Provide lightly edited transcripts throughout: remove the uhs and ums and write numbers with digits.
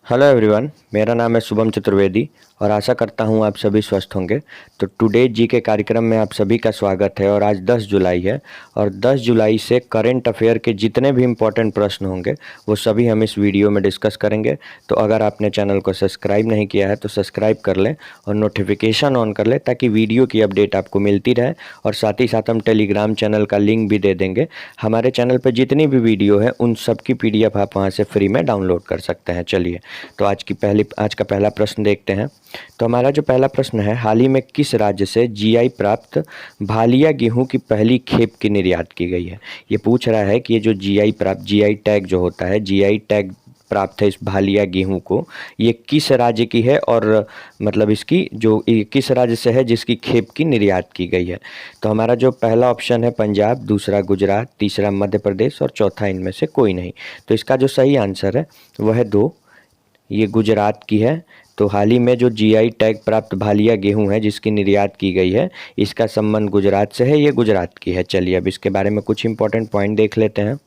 Hello everyone, मेरा नाम है शुभम चतुर्वेदी और आशा करता हूँ आप सभी स्वस्थ होंगे। तो टुडे जी के कार्यक्रम में आप सभी का स्वागत है। और आज 10 जुलाई है और 10 जुलाई से करंट अफेयर के जितने भी इम्पोर्टेंट प्रश्न होंगे वो सभी हम इस वीडियो में डिस्कस करेंगे। तो अगर आपने चैनल को सब्सक्राइब नहीं किया है तो सब्सक्राइब कर लें और नोटिफिकेशन ऑन कर लें ताकि वीडियो की अपडेट आपको मिलती रहे। और साथ ही साथ हम टेलीग्राम चैनल का लिंक भी दे देंगे। हमारे चैनल पर जितनी भी वीडियो है उन सब की PDF आप वहाँ से फ्री में डाउनलोड कर सकते हैं। चलिए, तो आज का पहला प्रश्न देखते हैं। तो हमारा जो पहला प्रश्न है, हाल ही में किस राज्य से GI प्राप्त भालिया गेहूं की पहली खेप की निर्यात की गई है। ये पूछ रहा है कि ये जो GI टैग जो होता है, GI टैग प्राप्त है इस भालिया गेहूं को, ये किस राज्य की है और मतलब इसकी जो ये किस राज्य से है जिसकी खेप की निर्यात की गई है। तो हमारा जो पहला ऑप्शन है पंजाब, दूसरा गुजरात, तीसरा मध्य प्रदेश और चौथा इनमें से कोई नहीं। तो इसका जो सही आंसर है वह है 2, ये गुजरात की है। तो हाल ही में जो GI टैग प्राप्त भालिया गेहूं है जिसकी निर्यात की गई है, इसका संबंध गुजरात से है, ये गुजरात की है। चलिए, अब इसके बारे में कुछ इंपॉर्टेंट पॉइंट देख लेते हैं।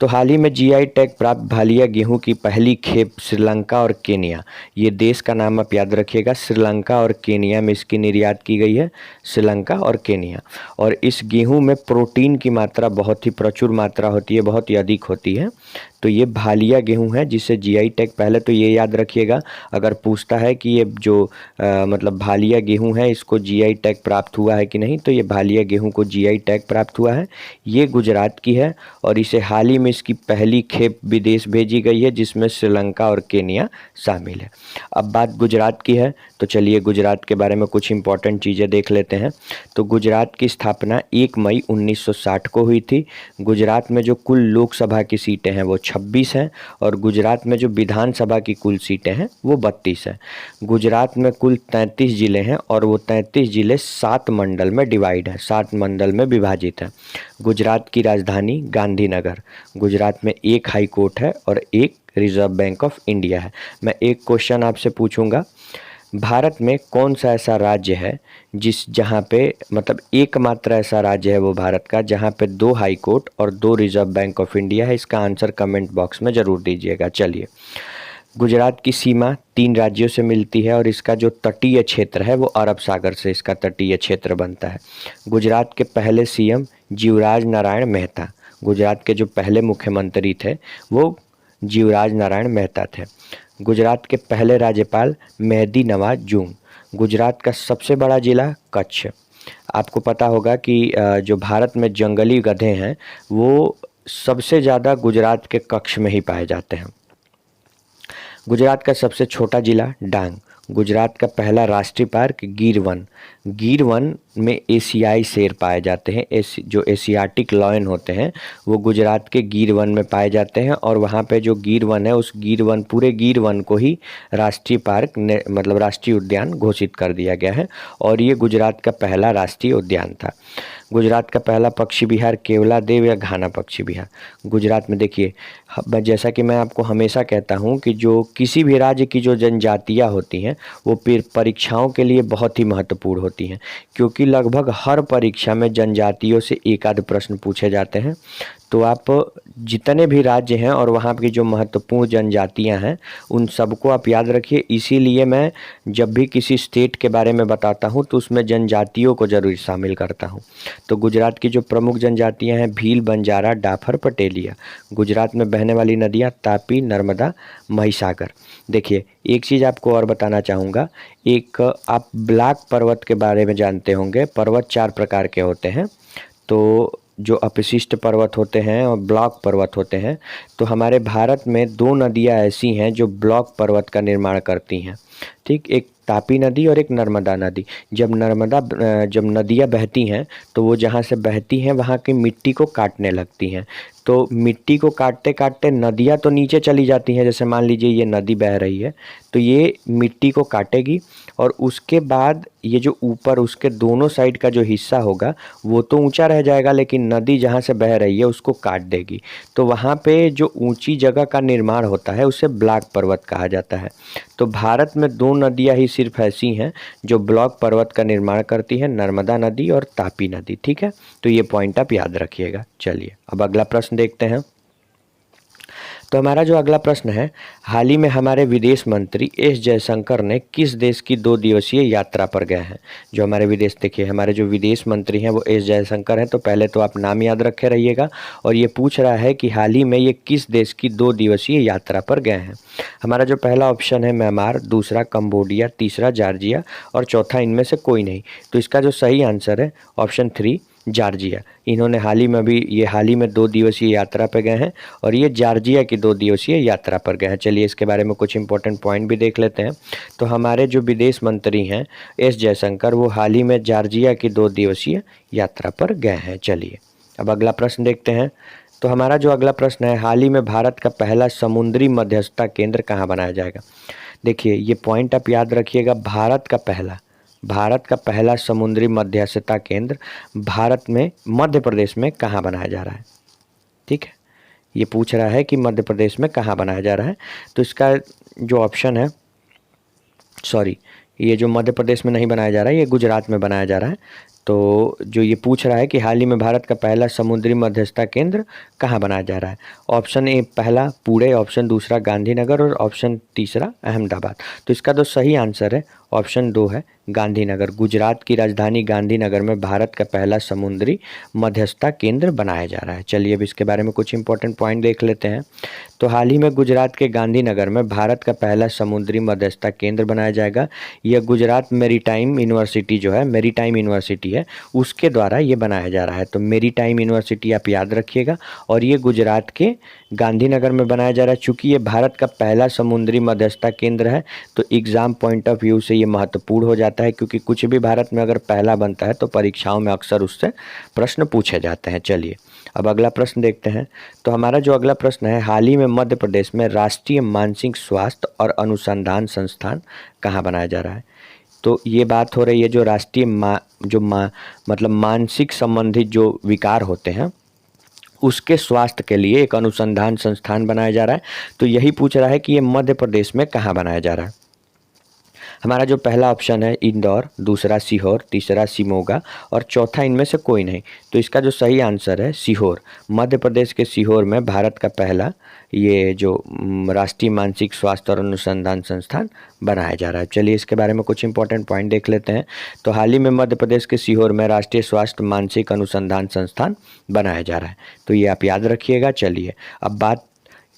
तो हाल ही में GI टैग प्राप्त भालिया गेहूं की पहली खेप श्रीलंका और केनिया, ये देश का नाम आप याद रखिएगा, श्रीलंका और केनिया में इसकी निर्यात की गई है। श्रीलंका और केनिया। और इस गेहूं में प्रोटीन की मात्रा बहुत ही प्रचुर मात्रा होती है, बहुत ही अधिक होती है। तो ये भालिया गेहूं है जिसे GI टैग, पहले तो ये याद रखिएगा, अगर पूछता है कि ये जो मतलब भालिया गेहूं है इसको GI टैग प्राप्त हुआ है कि नहीं, तो ये भालिया गेहूं को GI टैग प्राप्त हुआ है। ये गुजरात की है और इसे हाल ही में इसकी पहली खेप विदेश भेजी गई है जिसमें श्रीलंका और केनिया शामिल है। अब बात गुजरात की है, तो चलिए गुजरात के बारे में कुछ इंपॉर्टेंट चीज़ें देख लेते हैं। तो गुजरात की स्थापना 1 मई 1960 को हुई थी। गुजरात में जो कुल लोकसभा की सीटें हैं वो 26 हैं और गुजरात में जो विधानसभा की कुल सीटें हैं वो 32 हैं। गुजरात में कुल 33 ज़िले हैं और वो 33 ज़िले 7 मंडल में डिवाइड है, 7 मंडल में विभाजित है। गुजरात की राजधानी गांधीनगर। गुजरात में एक हाई कोर्ट है और एक रिजर्व बैंक ऑफ इंडिया है। मैं एक क्वेश्चन आपसे पूछूंगा, भारत में कौन सा ऐसा राज्य है जहाँ पे मतलब एकमात्र ऐसा राज्य है वो भारत का जहाँ पे 2 हाई कोर्ट और 2 रिजर्व बैंक ऑफ इंडिया है। इसका आंसर कमेंट बॉक्स में ज़रूर दीजिएगा। चलिए, गुजरात की सीमा 3 राज्यों से मिलती है और इसका जो तटीय क्षेत्र है वो अरब सागर से इसका तटीय क्षेत्र बनता है। गुजरात के पहले CM जीवराज नारायण मेहता, गुजरात के जो पहले मुख्यमंत्री थे वो जीवराज नारायण मेहता थे। गुजरात के पहले राज्यपाल मेहदी नवाज जून। गुजरात का सबसे बड़ा जिला कच्छ। आपको पता होगा कि जो भारत में जंगली गधे हैं वो सबसे ज़्यादा गुजरात के कच्छ में ही पाए जाते हैं। गुजरात का सबसे छोटा जिला डांग। गुजरात का पहला राष्ट्रीय पार्क गिर वन। गिर वन में एशियाई शेर पाए जाते हैं। जो एशियाटिक लॉयन होते हैं वो गुजरात के गिर वन में पाए जाते हैं और वहाँ पे जो गिर वन है उस गिर वन, पूरे गिर वन को ही राष्ट्रीय पार्क मतलब राष्ट्रीय उद्यान घोषित कर दिया गया है और ये गुजरात का पहला राष्ट्रीय उद्यान था। गुजरात का पहला पक्षी विहार केवलादेव या घाना पक्षी विहार। गुजरात में देखिए, जैसा कि मैं आपको हमेशा कहता हूं कि जो किसी भी राज्य की जो जनजातियां होती हैं वो परीक्षाओं के लिए बहुत ही महत्वपूर्ण होती हैं, क्योंकि लगभग हर परीक्षा में जनजातियों से एक आध प्रश्न पूछे जाते हैं। तो आप जितने भी राज्य हैं और वहाँ की जो महत्वपूर्ण जनजातियाँ हैं उन सबको आप याद रखिए। इसीलिए मैं जब भी किसी स्टेट के बारे में बताता हूँ तो उसमें जनजातियों को ज़रूर शामिल करता हूँ। तो गुजरात की जो प्रमुख जनजातियाँ हैं भील, बंजारा, डाफर, पटेलिया। गुजरात में बहने वाली नदियाँ तापी, नर्मदा, महिसागर। देखिए, एक चीज़ आपको और बताना चाहूँगा, एक आप ब्लैक पर्वत के बारे में जानते होंगे। पर्वत 4 प्रकार के होते हैं, तो जो अपशिष्ट पर्वत होते हैं और ब्लॉक पर्वत होते हैं। तो हमारे भारत में 2 नदियां ऐसी हैं जो ब्लॉक पर्वत का निर्माण करती हैं, ठीक, एक तापी नदी और एक नर्मदा नदी। जब नदियां बहती हैं तो वो जहाँ से बहती हैं वहाँ की मिट्टी को काटने लगती हैं। तो मिट्टी को काटते काटते नदियाँ तो नीचे चली जाती हैं, जैसे मान लीजिए ये नदी बह रही है तो ये मिट्टी को काटेगी और उसके बाद ये जो ऊपर उसके दोनों साइड का जो हिस्सा होगा वो तो ऊंचा रह जाएगा, लेकिन नदी जहाँ से बह रही है उसको काट देगी। तो वहाँ पे जो ऊंची जगह का निर्माण होता है उसे ब्लॉक पर्वत कहा जाता है। तो भारत में 2 नदियाँ ही सिर्फ ऐसी हैं जो ब्लॉक पर्वत का निर्माण करती हैं, नर्मदा नदी और तापी नदी। ठीक है, तो ये पॉइंट आप याद रखिएगा। चलिए, अब अगला प्रश्न देखते हैं। तो हमारा जो अगला प्रश्न है, हाल ही में हमारे विदेश मंत्री एस जयशंकर ने किस देश की 2 दिवसीय यात्रा पर गए हैं। जो हमारे विदेश, देखिए हमारे जो विदेश मंत्री हैं वो एस जयशंकर हैं, तो पहले तो आप नाम याद रखे रहिएगा। और ये पूछ रहा है कि हाल ही में ये किस देश की 2 दिवसीय यात्रा पर गए हैं। हमारा जो पहला ऑप्शन है म्यांमार, दूसरा कंबोडिया, तीसरा जॉर्जिया और चौथा इनमें से कोई नहीं। तो इसका जो सही आंसर है ऑप्शन 3 जॉर्जिया। इन्होंने हाल ही में 2 दिवसीय यात्रा पर गए हैं और ये जॉर्जिया की 2 दिवसीय यात्रा पर गए हैं। चलिए इसके बारे में कुछ इंपॉर्टेंट पॉइंट भी देख लेते हैं। तो हमारे जो विदेश मंत्री हैं एस जयशंकर, वो हाल ही में जॉर्जिया की 2 दिवसीय यात्रा पर गए हैं। चलिए अब अगला प्रश्न देखते हैं। तो हमारा जो अगला प्रश्न है, हाल ही में भारत का पहला समुद्री मध्यस्थता केंद्र कहाँ बनाया जाएगा। देखिए ये पॉइंट आप याद रखिएगा, भारत का पहला समुद्री मध्यस्थता केंद्र भारत में मध्य प्रदेश में कहाँ बनाया जा रहा है। ठीक है, ये पूछ रहा है कि मध्य प्रदेश में कहाँ बनाया जा रहा है। तो इसका जो ऑप्शन है, ये जो मध्य प्रदेश में नहीं बनाया जा रहा है, ये गुजरात में बनाया जा रहा है। तो जो ये पूछ रहा है कि हाल ही में भारत का पहला समुद्री मध्यस्थता केंद्र कहाँ बनाया जा रहा है। ऑप्शन ए पहला पुणे, ऑप्शन दूसरा गांधीनगर और ऑप्शन तीसरा अहमदाबाद। तो इसका जो सही आंसर है ऑप्शन 2 है गांधीनगर। गुजरात की राजधानी गांधीनगर में भारत का पहला समुद्री मध्यस्थता केंद्र बनाया जा रहा है। चलिए अब इसके बारे में कुछ इंपॉर्टेंट पॉइंट देख लेते हैं। तो हाल ही में गुजरात के गांधीनगर में भारत का पहला समुद्री मध्यस्थता केंद्र बनाया जाएगा। यह गुजरात मेरीटाइम यूनिवर्सिटी जो है, मेरीटाइम यूनिवर्सिटी है, उसके द्वारा ये बनाया जा रहा है। तो मेरीटाइम यूनिवर्सिटी आप याद रखिएगा और ये गुजरात के गांधीनगर में बनाया जा रहा है। चूँकि ये भारत का पहला समुद्री मध्यस्थता केंद्र है तो एग्ज़ाम पॉइंट ऑफ व्यू से ये महत्वपूर्ण हो जाता है, क्योंकि कुछ भी भारत में अगर पहला बनता है तो परीक्षाओं में अक्सर उससे प्रश्न पूछे जाते हैं। चलिए अब अगला प्रश्न देखते हैं। तो हमारा जो अगला प्रश्न है, हाल ही में मध्य प्रदेश में राष्ट्रीय मानसिक स्वास्थ्य और अनुसंधान संस्थान कहाँ बनाया जा रहा है। तो ये बात हो रही है जो राष्ट्रीय मतलब मानसिक संबंधित जो विकार होते हैं उसके स्वास्थ्य के लिए एक अनुसंधान संस्थान बनाया जा रहा है। तो यही पूछ रहा है कि ये मध्य प्रदेश में कहाँ बनाया जा रहा है। हमारा जो पहला ऑप्शन है इंदौर, दूसरा सीहोर, तीसरा शिमोगा और चौथा इनमें से कोई नहीं। तो इसका जो सही आंसर है सीहोर। मध्य प्रदेश के सीहोर में भारत का पहला ये जो राष्ट्रीय मानसिक स्वास्थ्य और अनुसंधान संस्थान बनाया जा रहा है। चलिए इसके बारे में कुछ इंपॉर्टेंट पॉइंट देख लेते हैं। तो हाल ही में मध्य प्रदेश के सीहोर में राष्ट्रीय स्वास्थ्य मानसिक अनुसंधान संस्थान बनाया जा रहा है। तो ये आप याद रखिएगा। चलिए अब बात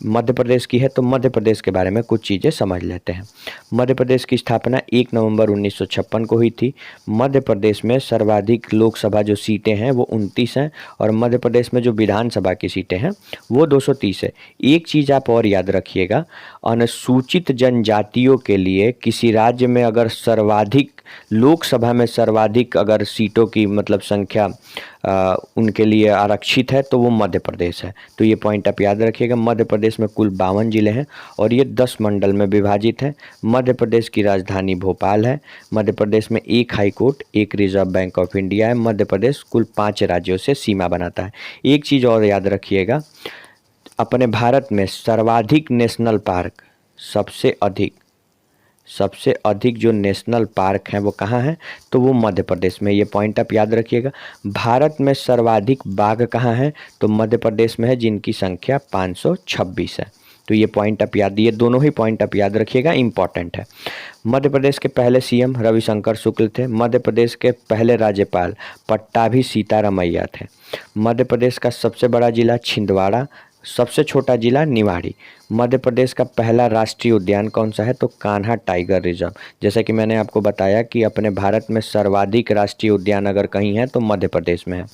मध्य प्रदेश की है तो मध्य प्रदेश के बारे में कुछ चीज़ें समझ लेते हैं। मध्य प्रदेश की स्थापना 1 नवंबर 1956 को हुई थी। मध्य प्रदेश में सर्वाधिक लोकसभा जो सीटें हैं वो 29 हैं और मध्य प्रदेश में जो विधानसभा की सीटें हैं वो 230 है। एक चीज़ आप और याद रखिएगा, अनुसूचित जनजातियों के लिए किसी राज्य में अगर सर्वाधिक लोकसभा में सर्वाधिक अगर सीटों की मतलब संख्या उनके लिए आरक्षित है तो वो मध्य प्रदेश है। तो ये पॉइंट आप याद रखिएगा। मध्य प्रदेश में कुल 52 जिले हैं और ये 10 मंडल में विभाजित है। मध्य प्रदेश की राजधानी भोपाल है। मध्य प्रदेश में 1 high court, 1 reserve bank of India है। मध्य प्रदेश कुल 5 राज्यों से सीमा बनाता है। एक चीज़ और याद रखिएगा, अपने भारत में सर्वाधिक नेशनल पार्क सबसे अधिक जो नेशनल पार्क हैं वो कहाँ हैं, तो वो मध्य प्रदेश में। ये पॉइंट आप याद रखिएगा। भारत में सर्वाधिक बाघ कहाँ हैं, तो मध्य प्रदेश में है, जिनकी संख्या 526 है। तो ये पॉइंट आप ये दोनों ही पॉइंट आप याद रखिएगा, इंपॉर्टेंट है। मध्य प्रदेश के पहले सीएम रविशंकर शुक्ल थे। मध्य प्रदेश के पहले राज्यपाल पट्टाभी सीतारमैया थे। मध्य प्रदेश का सबसे बड़ा जिला छिंदवाड़ा, सबसे छोटा जिला निवाड़ी। मध्य प्रदेश का पहला राष्ट्रीय उद्यान कौन सा है, तो कान्हा टाइगर रिजर्व। जैसा कि मैंने आपको बताया कि अपने भारत में सर्वाधिक राष्ट्रीय उद्यान अगर कहीं है तो मध्य प्रदेश में है।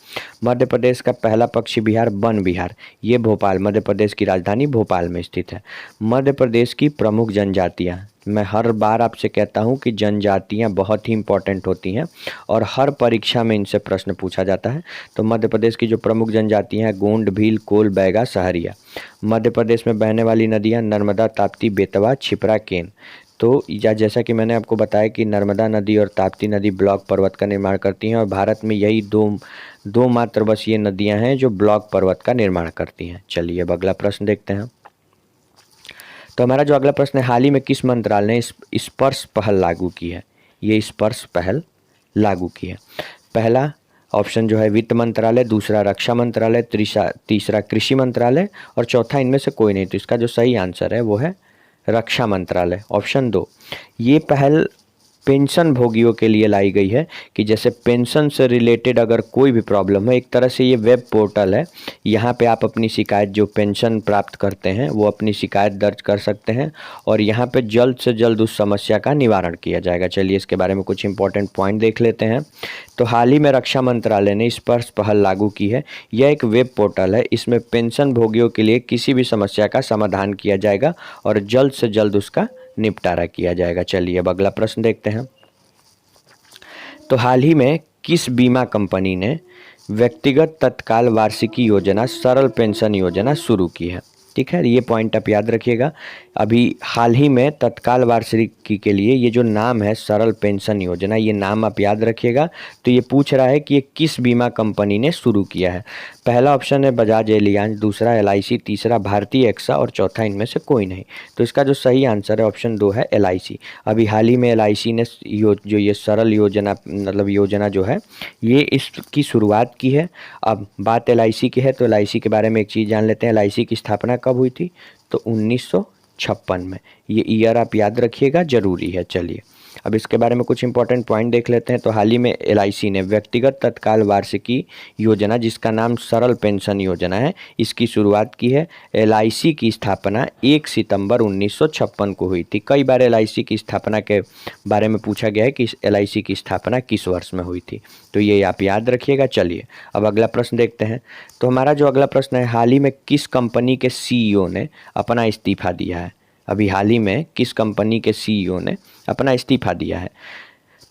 मध्य प्रदेश का पहला पक्षी विहार वन विहार, ये भोपाल, मध्य प्रदेश की राजधानी भोपाल में स्थित है। मध्य प्रदेश की प्रमुख जनजातियाँ, मैं हर बार आपसे कहता हूं कि जनजातियां बहुत ही इंपॉर्टेंट होती हैं और हर परीक्षा में इनसे प्रश्न पूछा जाता है। तो मध्य प्रदेश की जो प्रमुख जनजातियां हैं, गोंड, भील, कोल, बैगा, सहरिया। मध्य प्रदेश में बहने वाली नदियां नर्मदा, ताप्ती, बेतवा, छिपरा, केन। तो जैसा कि मैंने आपको बताया कि नर्मदा नदी और ताप्ती नदी ब्लॉक पर्वत का निर्माण करती हैं और भारत में यही दो मात्र बस ये नदियाँ हैं जो ब्लॉक पर्वत का निर्माण करती हैं। चलिए अब अगला प्रश्न देखते हैं। तो हमारा जो अगला प्रश्न है, हाल ही में किस मंत्रालय ने स्पर्श पहल लागू की है। ये स्पर्श पहल लागू की है। पहला ऑप्शन जो है वित्त मंत्रालय, दूसरा रक्षा मंत्रालय, तीसरा कृषि मंत्रालय और चौथा इनमें से कोई नहीं। तो इसका जो सही आंसर है वो है रक्षा मंत्रालय, ऑप्शन 2। ये पहल पेंशन भोगियों के लिए लाई गई है कि जैसे पेंशन से रिलेटेड अगर कोई भी प्रॉब्लम है, एक तरह से ये वेब पोर्टल है, यहाँ पे आप अपनी शिकायत, जो पेंशन प्राप्त करते हैं वो अपनी शिकायत दर्ज कर सकते हैं और यहाँ पे जल्द से जल्द उस समस्या का निवारण किया जाएगा। चलिए इसके बारे में कुछ इंपॉर्टेंट पॉइंट देख लेते हैं। तो हाल ही में रक्षा मंत्रालय ने स्पर्श पहल लागू की है। यह एक वेब पोर्टल है, इसमें पेंशन भोगियों के लिए किसी भी समस्या का समाधान किया जाएगा और जल्द से जल्द उसका निपटारा किया जाएगा। चलिए अब अगला प्रश्न देखते हैं। तो हाल ही में किस बीमा कंपनी ने व्यक्तिगत तत्काल वार्षिकी योजना सरल पेंशन योजना शुरू की है? ठीक है, ये पॉइंट आप याद रखिएगा। अभी हाल ही में तत्काल वार्षिकी के लिए ये जो नाम है सरल पेंशन योजना, ये नाम आप याद रखिएगा। तो ये पूछ रहा है कि ये किस बीमा कंपनी ने शुरू किया है। पहला ऑप्शन है बजाज एलियांज, दूसरा LIC, तीसरा भारतीय एक्सा और चौथा इनमें से कोई नहीं। तो इसका जो सही आंसर है ऑप्शन 2 है LIC। अभी हाल ही में LIC ने जो ये सरल योजना मतलब योजना जो है ये इसकी शुरुआत की है। अब बात LIC की है तो LIC के बारे में एक चीज़ जान लेते हैं। LIC की स्थापना कब हुई थी? तो 1956 में। ये ईयर आप याद रखिएगा, जरूरी है। चलिए अब इसके बारे में कुछ इंपॉर्टेंट पॉइंट देख लेते हैं। तो हाल ही में LIC ने व्यक्तिगत तत्काल वार्षिकी योजना, जिसका नाम सरल पेंशन योजना है, इसकी शुरुआत की है। LIC की स्थापना 1 सितंबर 1956 को हुई थी। कई बार LIC की स्थापना के बारे में पूछा गया है कि LIC की स्थापना किस वर्ष में हुई थी, तो ये आप याद रखिएगा। चलिए अब अगला प्रश्न देखते हैं। तो हमारा जो अगला प्रश्न है, हाल ही में किस कंपनी के CEO ने अपना इस्तीफा दिया है? अभी हाल ही में किस कंपनी के CEO ने अपना इस्तीफा दिया है?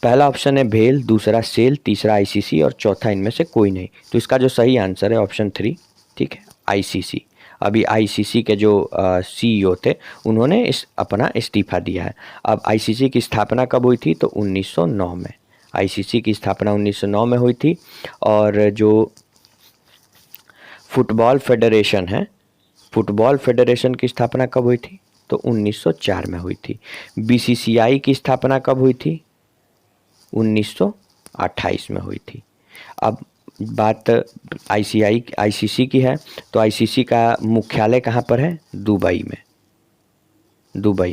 पहला ऑप्शन है भेल, दूसरा सेल, तीसरा ICC और चौथा इनमें से कोई नहीं। तो इसका जो सही आंसर है ऑप्शन 3, ठीक है, ICC। अभी ICC के जो CEO थे उन्होंने अपना इस्तीफा दिया है। अब ICC की स्थापना कब हुई थी? तो 1909 में। ICC की स्थापना 1909 में हुई थी। और जो फुटबॉल फेडरेशन है, फुटबॉल फेडरेशन की स्थापना कब हुई थी? तो 1904 में हुई थी। BCCI की स्थापना कब हुई थी? 1928 में हुई थी। अब बात ICC की है तो ICC का मुख्यालय कहाँ पर है? दुबई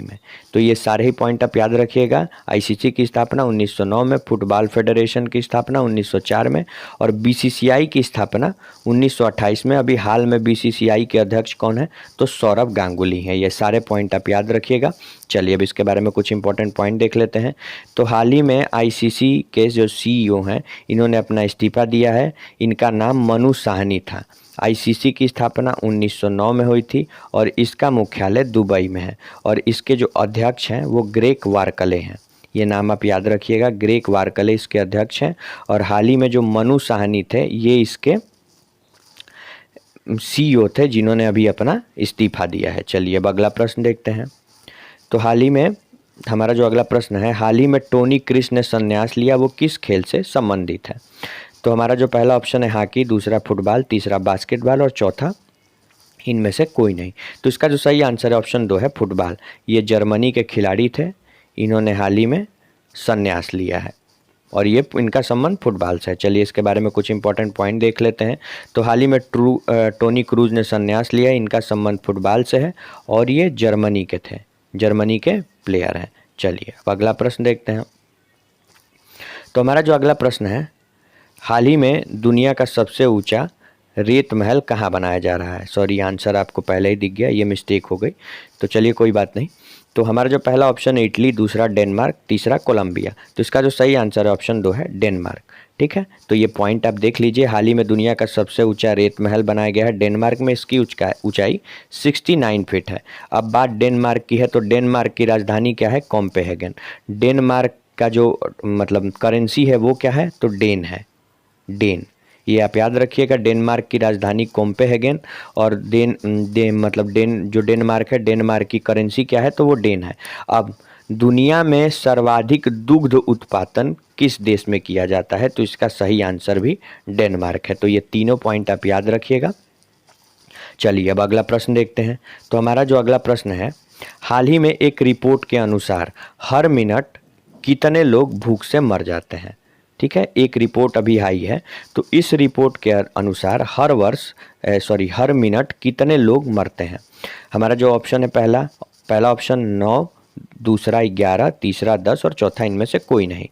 में। तो ये सारे ही पॉइंट आप याद रखिएगा। ICC की स्थापना 1909 में, फुटबॉल फेडरेशन की स्थापना 1904 में और BCCI की स्थापना 1928 में। अभी हाल में BCCI के अध्यक्ष कौन है? तो सौरभ गांगुली हैं। ये सारे पॉइंट आप याद रखिएगा। चलिए अब इसके बारे में कुछ इंपॉर्टेंट पॉइंट देख लेते हैं। तो हाल ही में ICC के जो CEO हैं इन्होंने अपना इस्तीफा दिया है। इनका नाम मनु साहनी था। ICC की स्थापना 1909 में हुई थी और इसका मुख्यालय दुबई में है और इसके जो अध्यक्ष हैं वो ग्रेग वार्कले हैं। ये नाम आप याद रखिएगा, ग्रेग वार्कले इसके अध्यक्ष हैं। और हाल ही में जो मनु साहनी थे ये इसके CEO थे जिन्होंने अभी अपना इस्तीफा दिया है। चलिए अब अगला प्रश्न देखते हैं। तो हाल ही में हमारा जो अगला प्रश्न है, हाल ही में टोनी क्रिस ने संन्यास लिया, वो किस खेल से संबंधित है? तो हमारा जो पहला ऑप्शन है हॉकी, दूसरा फुटबॉल, तीसरा बास्केटबॉल और चौथा इनमें से कोई नहीं। तो इसका जो सही आंसर है ऑप्शन 2 है फुटबॉल। ये जर्मनी के खिलाड़ी थे, इन्होंने हाल ही में संन्यास लिया है और ये इनका संबंध फुटबॉल से है। चलिए इसके बारे में कुछ इंपॉर्टेंट पॉइंट देख लेते हैं। तो हाल ही में टोनी क्रूज ने संन्यास लिया, इनका संबंध फुटबॉल से है और ये जर्मनी के थे, जर्मनी के प्लेयर हैं। चलिए अब अगला प्रश्न देखते हैं। तो हमारा जो अगला प्रश्न है, हाल ही में दुनिया का सबसे ऊंचा रेत महल कहाँ बनाया जा रहा है? सॉरी, आंसर आपको पहले ही दिख गया, ये मिस्टेक हो गई। तो चलिए कोई बात नहीं। तो हमारा जो पहला ऑप्शन है इटली, दूसरा डेनमार्क, तीसरा कोलंबिया। तो इसका जो सही आंसर है ऑप्शन 2 है डेनमार्क। ठीक है, तो ये पॉइंट आप देख लीजिए। हाल ही में दुनिया का सबसे ऊंचा रेत महल बनाया गया है डेनमार्क में। इसकी ऊंचाई 69 फीट है। अब बात डेनमार्क की है तो डेनमार्क की राजधानी क्या है? कोपेनहेगन। डेनमार्क का जो मतलब करेंसी है वो क्या है? तो डेन है, डेन। ये आप याद रखिएगा, डेनमार्क की राजधानी कोपेनहेगन और डेन जो डेनमार्क है, डेनमार्क की करेंसी क्या है? तो वो डेन है। अब दुनिया में सर्वाधिक दुग्ध उत्पादन किस देश में किया जाता है? तो इसका सही आंसर भी डेनमार्क है। तो ये तीनों पॉइंट आप याद रखिएगा। चलिए अब अगला प्रश्न देखते हैं। तो हमारा जो अगला प्रश्न है, हाल ही में एक रिपोर्ट के अनुसार हर मिनट कितने लोग भूख से मर जाते हैं? ठीक है, एक रिपोर्ट अभी आई है। तो इस रिपोर्ट के अनुसार हर मिनट कितने लोग मरते हैं। हमारा जो ऑप्शन है पहला ऑप्शन 9, दूसरा 11, तीसरा 10 और चौथा इनमें से कोई नहीं।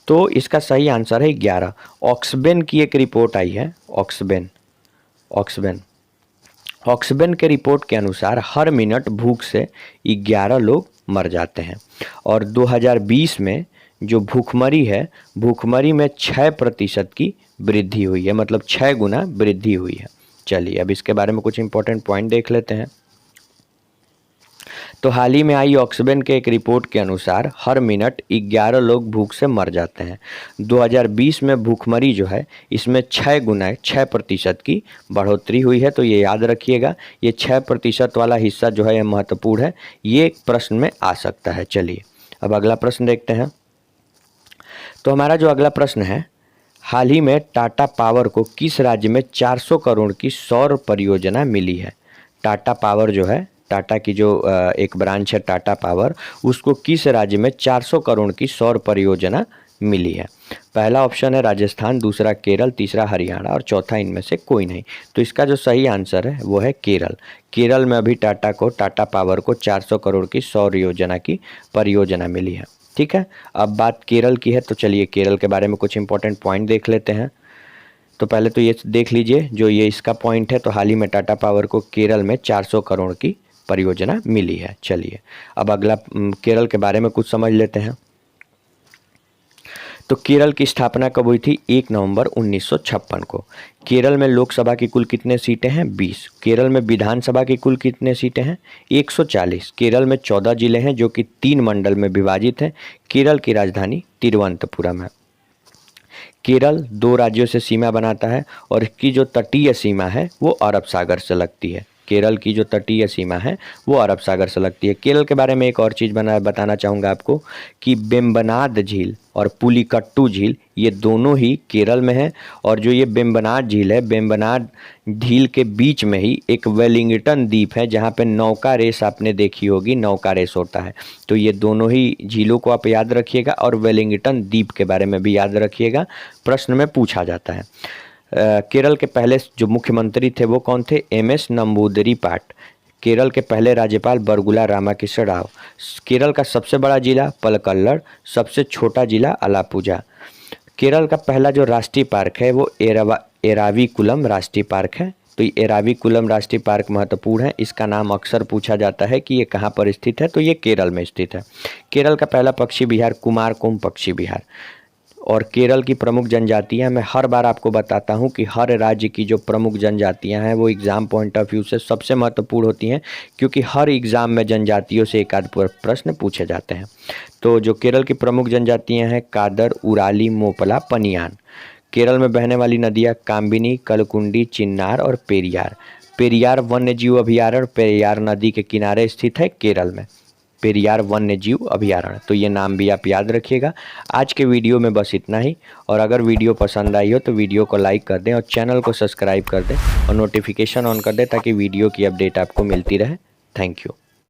तो इसका सही आंसर है 11। ऑक्सबेन की एक रिपोर्ट आई है, ऑक्सबेन के रिपोर्ट के अनुसार हर मिनट भूख से 11 लोग मर जाते हैं। और 2020 में जो भूखमरी है, भूखमरी में 6% की वृद्धि हुई है, मतलब 6 गुना वृद्धि हुई है। चलिए अब इसके बारे में कुछ इंपॉर्टेंट पॉइंट देख लेते हैं। तो हाल ही में आई ऑक्सबेन के एक रिपोर्ट के अनुसार हर मिनट 11 लोग भूख से मर जाते हैं। 2020 में भूखमरी जो है इसमें 6% की बढ़ोतरी हुई है। तो ये याद रखिएगा, ये 6% वाला हिस्सा जो है ये महत्वपूर्ण है, ये प्रश्न में आ सकता है। चलिए अब अगला प्रश्न देखते हैं। तो हमारा जो अगला प्रश्न है, हाल ही में टाटा पावर को किस राज्य में 400 करोड़ की सौर परियोजना मिली है। टाटा पावर जो है, टाटा की जो एक ब्रांच है टाटा पावर, उसको किस राज्य में 400 करोड़ की सौर परियोजना मिली है। पहला ऑप्शन है राजस्थान, दूसरा केरल, तीसरा हरियाणा और चौथा इनमें से कोई नहीं। तो इसका जो सही आंसर है वो है केरल। केरल में अभी टाटा पावर को 400 करोड़ की सौर योजना की परियोजना मिली है। ठीक है, अब बात केरल की है, तो चलिए केरल के बारे में कुछ इंपॉर्टेंट पॉइंट देख लेते हैं। तो पहले तो ये देख लीजिए, जो ये इसका पॉइंट है, तो हाल ही में टाटा पावर को केरल में 400 करोड़ की परियोजना मिली है। चलिए अब अगला केरल के बारे में कुछ समझ लेते हैं। तो केरल की स्थापना कब हुई थी? 1 नवंबर 1956 को। केरल में लोकसभा की कुल कितने सीटें हैं? 20। केरल में विधानसभा की कुल कितने सीटें हैं? 140। केरल में 14 जिले हैं जो कि 3 मंडल में विभाजित हैं। केरल की राजधानी तिरुवनंतपुरम है। केरल 2 राज्यों से सीमा बनाता है और इसकी जो तटीय सीमा है वो अरब सागर से लगती है। केरल की जो तटीय सीमा है वो अरब सागर से लगती है। केरल के बारे में एक और चीज़ बताना चाहूँगा आपको कि वेम्बनाड झील और पुलिकट्टू झील ये दोनों ही केरल में है। और जो ये वेम्बनाड झील है, वेम्बनाड झील के बीच में ही एक वेलिंगटन द्वीप है जहाँ पे नौका रेस आपने देखी होगी, नौका रेस होता है। तो ये दोनों ही झीलों को आप याद रखिएगा और वेलिंगटन द्वीप के बारे में भी याद रखिएगा, प्रश्न में पूछा जाता है। केरल के पहले जो मुख्यमंत्री थे वो कौन थे? MS नंबूदरी-पाट। केरल के पहले राज्यपाल बरगुला रामाकृष्ण राव। केरल का सबसे बड़ा जिला पलक्कड़, सबसे छोटा जिला अलापुझा। केरल का पहला जो राष्ट्रीय पार्क है वो एराविकुलम राष्ट्रीय पार्क है। तो ये एराविकुलम राष्ट्रीय पार्क महत्वपूर्ण है, इसका नाम अक्सर पूछा जाता है कि ये कहाँ पर स्थित है, तो ये केरल में स्थित है। केरल का पहला पक्षी विहार कुमारकोम पक्षी विहार। और केरल की प्रमुख जनजातियां, मैं हर बार आपको बताता हूं कि हर राज्य की जो प्रमुख जनजातियां हैं वो एग्ज़ाम पॉइंट ऑफ व्यू से सबसे महत्वपूर्ण होती हैं, क्योंकि हर एग्ज़ाम में जनजातियों से एक आध प्रश्न पूछे जाते हैं। तो जो केरल की प्रमुख जनजातियां हैं कादर, उराली, मोपला, पनियान। केरल में बहने वाली नदियाँ काम्बिनी, कलकुंडी, चिन्नार और पेरियार। पेरियार वन्य जीव अभयारण्य पेरियार नदी के किनारे स्थित है केरल में, पेरियार वन्य जीव अभयारण्य। तो ये नाम भी आप याद रखिएगा। आज के वीडियो में बस इतना ही, और अगर वीडियो पसंद आई हो तो वीडियो को लाइक कर दें और चैनल को सब्सक्राइब कर दें और नोटिफिकेशन ऑन कर दें ताकि वीडियो की अपडेट आपको मिलती रहे। Thank you.